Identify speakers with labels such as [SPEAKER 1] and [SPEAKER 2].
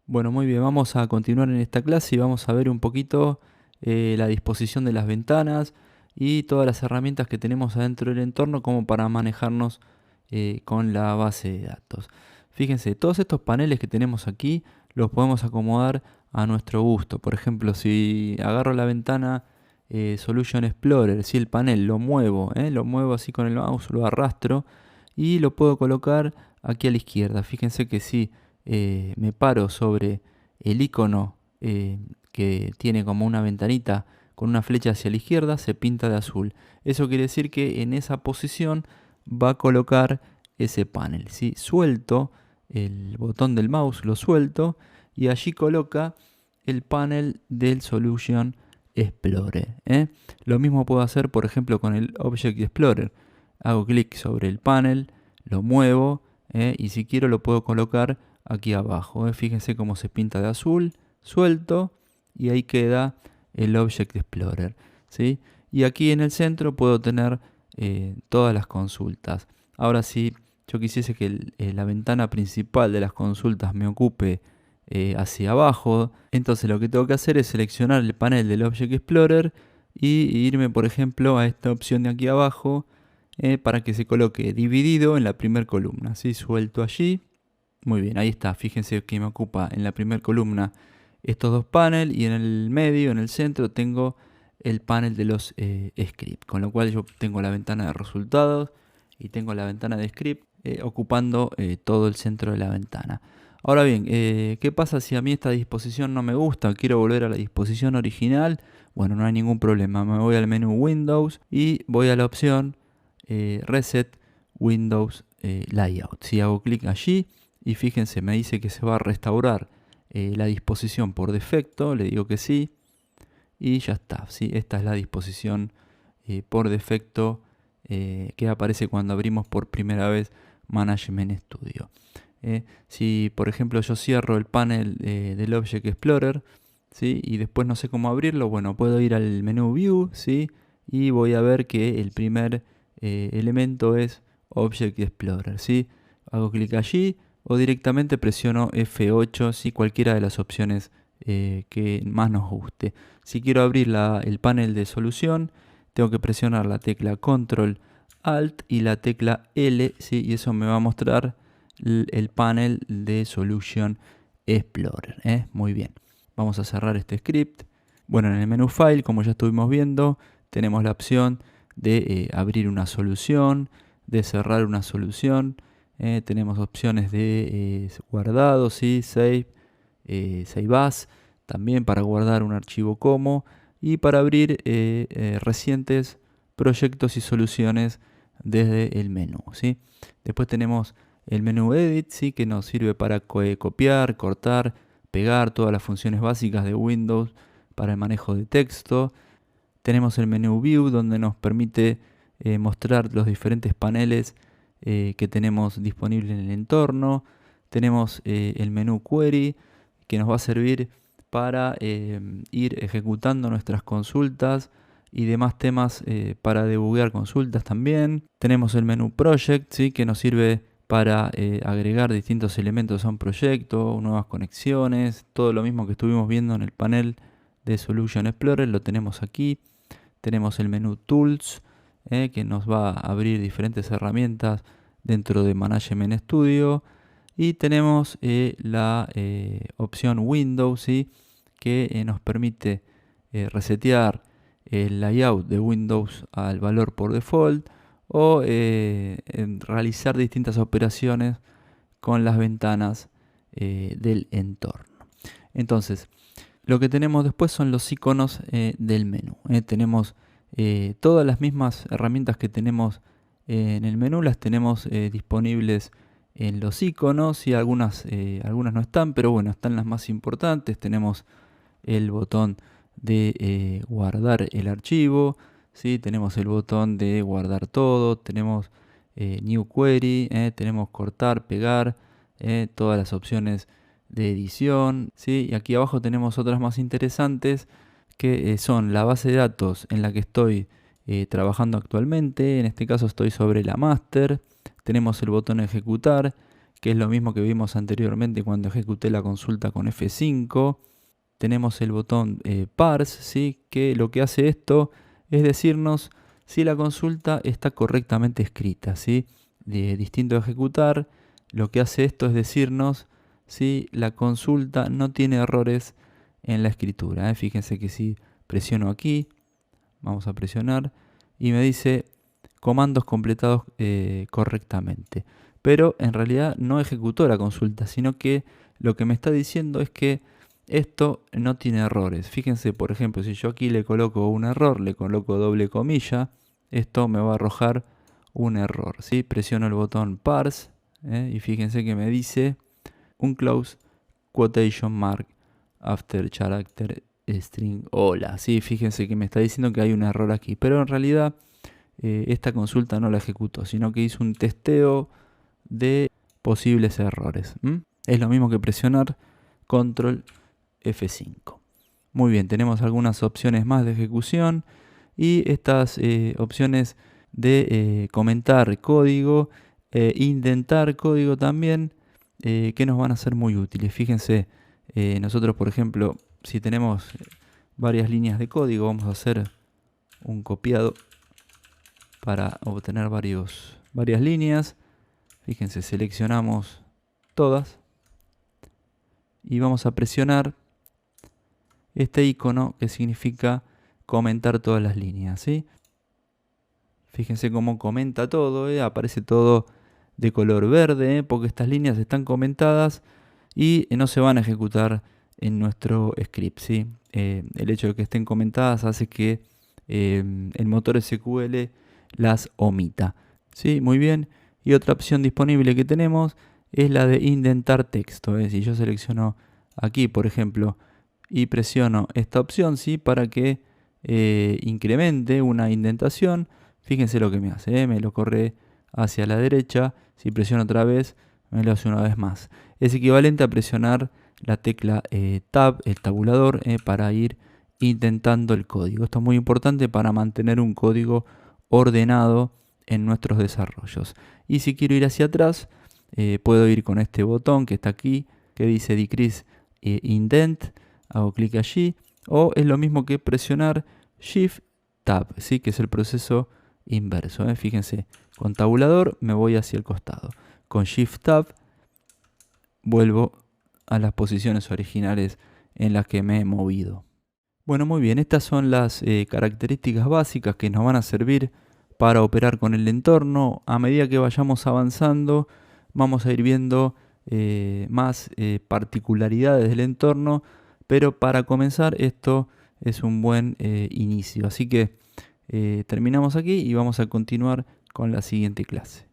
[SPEAKER 1] Bueno, muy bien, vamos a continuar en esta clase y vamos a ver un poquito la disposición de las ventanas y todas las herramientas que tenemos adentro del entorno como para manejarnos con la base de datos. Fíjense, todos estos paneles que tenemos aquí los podemos acomodar a nuestro gusto. Por ejemplo, si agarro la ventana Solution Explorer, si el panel lo muevo así con el mouse, lo arrastro y lo puedo colocar aquí a la izquierda. Fíjense que si me paro sobre el icono que tiene como una ventanita con una flecha hacia la izquierda, se pinta de azul. Eso quiere decir que en esa posición va a colocar ese panel. ¿Sí? Suelto el botón del mouse, lo suelto y allí coloca el panel del Solution Explorer. Lo mismo puedo hacer, por ejemplo, con el Object Explorer. Hago clic sobre el panel, lo muevo y si quiero lo puedo colocar aquí abajo. Fíjense cómo se pinta de azul, suelto y ahí queda el Object Explorer. ¿Sí? Y aquí en el centro puedo tener todas las consultas. Ahora si yo quisiese que la ventana principal de las consultas me ocupe hacia abajo, entonces lo que tengo que hacer es seleccionar el panel del Object Explorer y irme por ejemplo a esta opción de aquí abajo para que se coloque dividido en la primera columna. ¿Sí? Suelto allí. Muy bien, ahí está. Fíjense que me ocupa en la primera columna estos dos paneles y en el medio, en el centro, tengo el panel de los scripts. Con lo cual yo tengo la ventana de resultados y tengo la ventana de script ocupando todo el centro de la ventana. Ahora bien, ¿qué pasa si a mí esta disposición no me gusta? Quiero volver a la disposición original. Bueno, no hay ningún problema. Me voy al menú Windows y voy a la opción Reset Windows Layout. Si hago clic allí y fíjense, me dice que se va a restaurar la disposición por defecto, le digo que sí y ya está. ¿Sí? Esta es la disposición por defecto que aparece cuando abrimos por primera vez Management Studio. Si por ejemplo yo cierro el panel del Object Explorer, ¿sí? Y después no sé cómo abrirlo, bueno, puedo ir al menú View, ¿sí? Y voy a ver que el primer elemento es Object Explorer, ¿sí? Hago clic allí o directamente presiono F8, ¿sí? Cualquiera de las opciones que más nos guste. Si quiero abrir el panel de solución, tengo que presionar la tecla Control Alt y la tecla L, ¿sí? Y eso me va a mostrar el panel de Solution Explorer. Muy bien, vamos a cerrar este script. Bueno, en el menú File, como ya estuvimos viendo, tenemos la opción de abrir una solución, de cerrar una solución. Tenemos opciones de guardado, ¿sí? Save, Save As, también para guardar un archivo como y para abrir recientes proyectos y soluciones desde el menú, ¿sí? Después tenemos el menú Edit, ¿sí? Que nos sirve para copiar, cortar, pegar todas las funciones básicas de Windows para el manejo de texto. Tenemos el menú View donde nos permite mostrar los diferentes paneles que tenemos disponibles en el entorno. Tenemos el menú Query que nos va a servir para ir ejecutando nuestras consultas y demás temas para debuguear consultas también. Tenemos el menú Project, ¿sí? Que nos sirve para agregar distintos elementos a un proyecto, nuevas conexiones, todo lo mismo que estuvimos viendo en el panel de Solution Explorer lo tenemos aquí. Tenemos el menú Tools que nos va a abrir diferentes herramientas dentro de Management Studio y tenemos la opción Windows, ¿sí? Que nos permite resetear el layout de Windows al valor por default o realizar distintas operaciones con las ventanas del entorno. Entonces, lo que tenemos después son los iconos del menú. Tenemos todas las mismas herramientas que tenemos en el menú, las tenemos disponibles en los iconos y algunas no están, pero bueno, están las más importantes. Tenemos el botón de guardar el archivo, ¿sí? Tenemos el botón de guardar todo, tenemos New Query, tenemos cortar, pegar, todas las opciones de edición, ¿sí? Y aquí abajo tenemos otras más interesantes que son la base de datos en la que estoy trabajando actualmente. En este caso estoy sobre la master. Tenemos el botón ejecutar que es lo mismo que vimos anteriormente cuando ejecuté la consulta con F5. Tenemos el botón parse, ¿sí? Que lo que hace esto es decirnos si la consulta está correctamente escrita, ¿sí? Distinto a ejecutar, lo que hace esto es decirnos si la consulta no tiene errores en la escritura, ¿eh? Fíjense que si presiono aquí, vamos a presionar, y me dice comandos completados correctamente. Pero en realidad no ejecutó la consulta, sino que lo que me está diciendo es que esto no tiene errores. Fíjense, por ejemplo, si yo aquí le coloco un error, le coloco doble comilla, esto me va a arrojar un error, ¿sí? Presiono el botón parse y fíjense que me dice un close quotation mark after character string hola. Sí, fíjense que me está diciendo que hay un error aquí, pero en realidad esta consulta no la ejecutó, sino que hizo un testeo de posibles errores. Es lo mismo que presionar control F5. Muy bien, tenemos algunas opciones más de ejecución y estas opciones de comentar código e indentar código también que nos van a ser muy útiles. Fíjense, nosotros por ejemplo, si tenemos varias líneas de código, vamos a hacer un copiado para obtener varias líneas. Fíjense, seleccionamos todas y vamos a presionar este icono que significa comentar todas las líneas, ¿sí? Fíjense cómo comenta todo, aparece todo de color verde, porque estas líneas están comentadas y no se van a ejecutar en nuestro script, ¿sí? El hecho de que estén comentadas hace que el motor SQL las omita, ¿sí? Muy bien. Y otra opción disponible que tenemos es la de indentar texto. Si yo selecciono aquí, por ejemplo, y presiono esta opción, ¿sí? Para que incremente una indentación, fíjense lo que me hace, me lo corre hacia la derecha. Si presiono otra vez, me lo hace una vez más. Es equivalente a presionar la tecla Tab, el tabulador, para ir indentando el código. Esto es muy importante para mantener un código ordenado en nuestros desarrollos. Y si quiero ir hacia atrás, puedo ir con este botón que está aquí, que dice Decrease Indent. Hago clic allí, o es lo mismo que presionar Shift Tab, ¿sí? Que es el proceso inverso. Fíjense, con tabulador me voy hacia el costado. Con Shift Tab vuelvo a las posiciones originales en las que me he movido. Bueno, muy bien, estas son las características básicas que nos van a servir para operar con el entorno. A medida que vayamos avanzando, vamos a ir viendo más particularidades del entorno, pero para comenzar esto es un buen inicio. Así que terminamos aquí y vamos a continuar con la siguiente clase.